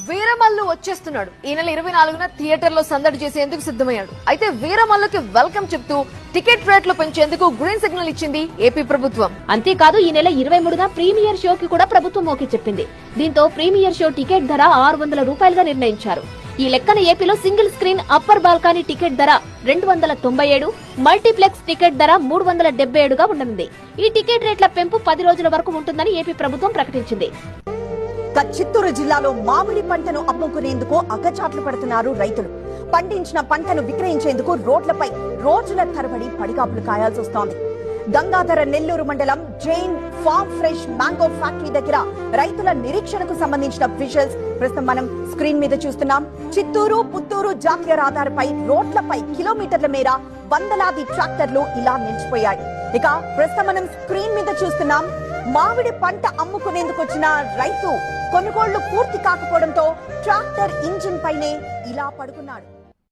వీరమల్లు వచ్చేస్తున్నాడు. ఈ నెల 24న థియేటర్ లో సందడి చేసేందుకు సిద్ధమయ్యాడు. అయితే వీరమల్లుకి వెల్కమ్ చెప్తూ టికెట్ రేట్లు పెంచేందుకు గ్రీన్ సిగ్నల్ ఇచ్చింది ఏపీ ప్రభుత్వం. అంతేకాదు ఈ నెల 23న ప్రీమియర్ షోకి కూడా ప్రభుత్వం ఓకే చెప్పింది. దీంతో ప్రీమియర్ షో టికెట్ ధర 600 రూపాయలుగా నిర్ణయించారు. ఈ లెక్కన ఏపీలో single screen upper balcony ticket ధర 297, మల్టీప్లెక్స్ టికెట్ ధర 377గా ఉండనుంది. ఈ టికెట్ రేట్ల పెంపు 10 రోజుల వరకు ఉంటుందని ఏపీ ప్రభుత్వం ప్రకటించింది. చిత్తూరు జిల్లాలో మామిడి పంటను అమ్ముకునేందుకు అగ్గచాట్లు పడుతున్నారు రైతులు. పండించిన పంటను విక్రయించేందుకు రోడ్లపై రోజుల తరబడి పడిగాపులు కాయాల్సి వస్తోంది. గంగాధర నెల్లూరు మండలం Jain form fresh mango factory దగ్గర రైతుల నిరీక్షణకు సంబంధించిన విజువల్స్ ప్రస్తుతం మనం స్క్రీన్ మీద చూస్తున్నాం. చిత్తూరు పుత్తూరు జాతీయ రహదారిపై రోడ్లపై కిలోమీటర్ల మేర వందలాది ట్రాక్టర్లు ఇలా నిలిచిపోయాయి. ఇక ప్రస్తుతం మనం స్క్రీన్ మీద చూస్తున్నాం. మామిడి పంట అమ్ముకునేందుకు వచ్చిన రైతు కొనుగోళ్లు పూర్తి కాకపోవడంతో ట్రాక్టర్ ఇంజిన్ పైనే ఇలా పడుకున్నాడు.